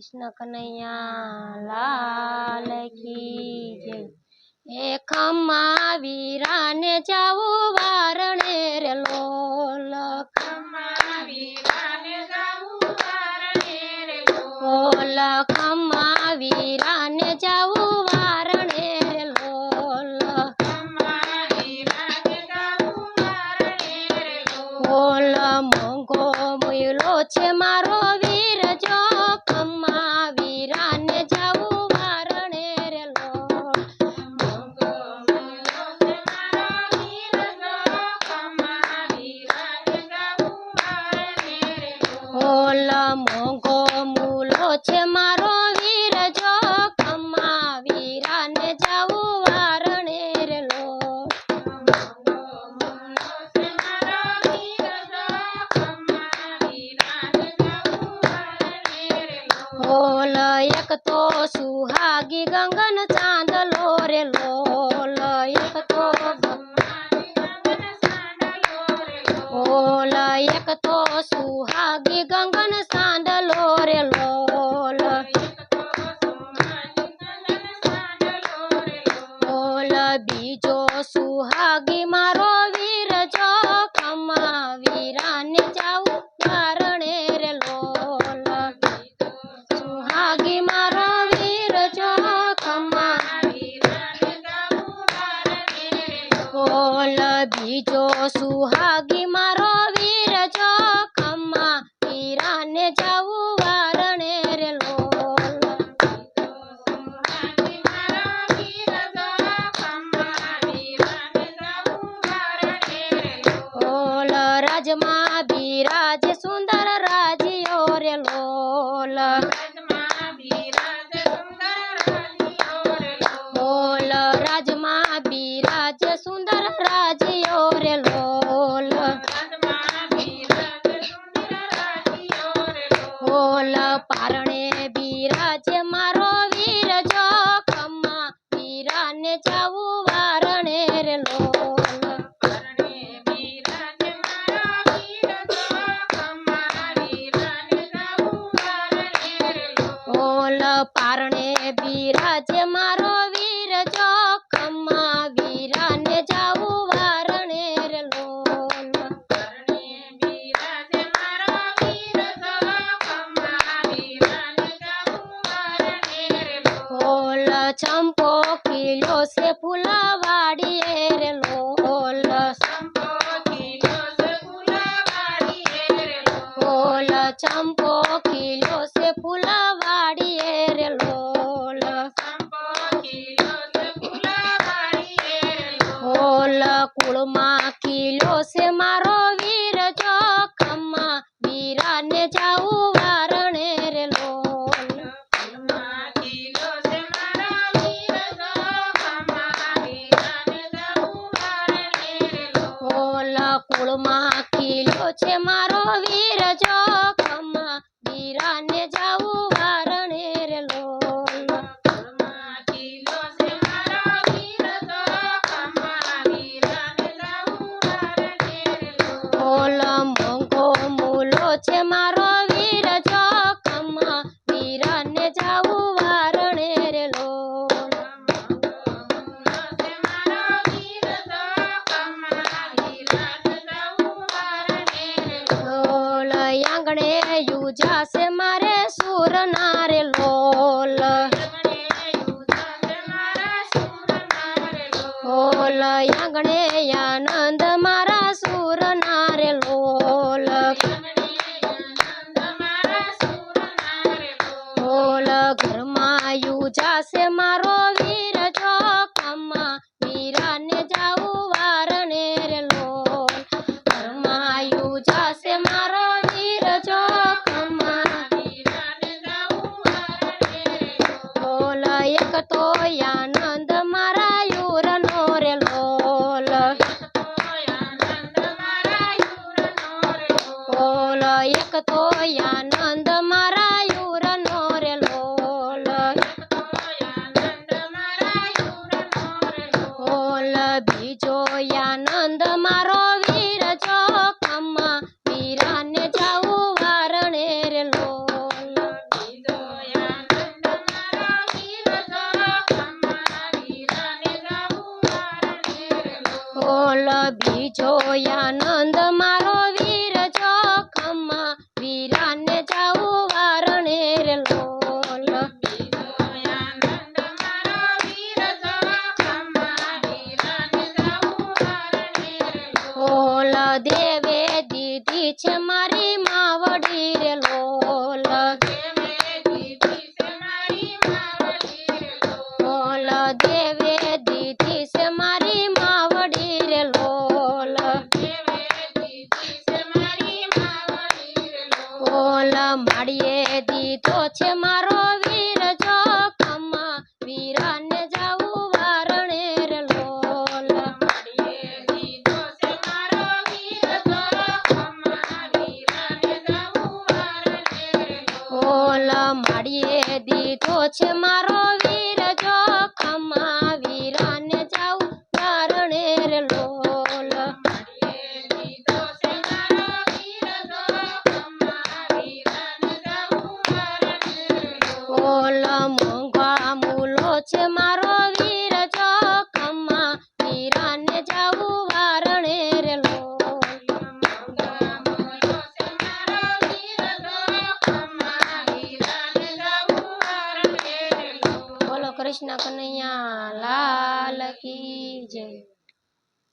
कृष्ण कन्हैया लाल की जय। ए खम्मा वीरा ने जाऊ वारणे रे लोल, खम्मा वीरा ने जाऊ वारणे रे लोल, खम्मा वीरा ने जाऊ वारणे रे लोल, खम्मा वीरा ने जाऊ वारणे रे लोल। मोंघो मुयलो छे मारो वीर जो, खम्मा वीरा ने जाऊ वारणे रे लोल, मोंघो मुयलो छे मारो वीर जो, खम्मा वीरा ने जाऊ वारणे रे लोल। मोंघो मूलो छे मारो वीर जो, खम्मा वीरा ने जाऊ वारणे रे लोल, मोंघो मुयलो छे मारो वीर जो, खम्मा वीरा ने जाऊ वारणे रे लोल। एक तो सुहागी गंगन चांदलो रे लोल, एक तो एक तो सुहागी गंगन सांडलो रे लोल, बीजो सुहागी मारो वीर जो, खम्मा वीरा ने जाऊ वारणे रे लोल, सुहागी मारो वीर जो, खम्मा बीजो सुहागी मारो वीर जो, खम्मा वीरा ने जाऊ वारणे रे लोल, राजमा बिराज सुंदर राजियो रे लोल, राजमा बिराज सुंदर राजियो रे लोल, पारणे बिराज मारो वीर जो, खम्मा वीरा ने जाऊ वारणे रे लोल, पारणे बिराज मारो वीर जो, खम्मा वीरा ने जाऊ वारणे रे लोल, चंपो किलो से फुलवाड़ी रे लोल, चंपो किलो से फुलवाड़ी रे लोल, कुड़मा किलो से मारो वीर जो, खम्मा वीरा ने जाऊ वारणे रे लोल, कुड़मा किलो छे मारो वीर जो, खम्मा वीरा ने जाऊ वारणे रे लोल, मोंघो मूलो छे मारो वीर जो, खम्मा वीरा ने जाऊ वारणे रे लोल, आंगणे यूजा से मारे सूर नारे लोल, आंगणे आनंद मारा सूर नारे लोल, घर मां यूजा से मारो वीर जो, खम्मा वीरा ने जाऊ वारणे रे लोल, घर मां यूजा से मारो वीर जो, खम्मा एक तो आनंद मारा यूर नो रे लोल, एक तो आनंद मारा यूर नो रे लोल, बीजो आनंद मारो वीर जो, खम्मा वीरा ने जाऊ वारणे रे लोल, બીજો આનંદ મારો વીર જોખમમાં વીરાને જાવું વારણે રે લોલ બીજો આનંદ મારો વીર જોખમમાં વીરાને જાવું વારણે રે લોલ દેવે દીધી છે મારી માવડી રે લોલ દેવે દીધી છે મારી માવડી રે લોલ દેવે દીધી છે મારી માવડી રે લોલ દેવે દીધી છે મારી માવડી રે લોલ માડીએ દીધો છે મારો વીર જોખમમાં વીરાને જાવું વારણે રે લોલ માડીએ દીધો છે મારો વીર જોખમમાં વીરાને જાવું વારણે રે લોલ માડીએ દીધો છે મારો વીર જોખમમાં વીરાને જાવું વારણે રે લોલ માડીએ દીધો છે મારો વીર જોખમમાં વીરાને જાવું વારણે રે ઓલ મોંઘા મૂલો છે મારો વીર જોખમમાં વીરાને જાવું વારણે રે લોલ મોંઘા મોલો છે મારો વીર જોખમમાં વીરાને જાવું વારણે રે બોલો કૃષ્ણ કનૈયા લાલ કી જય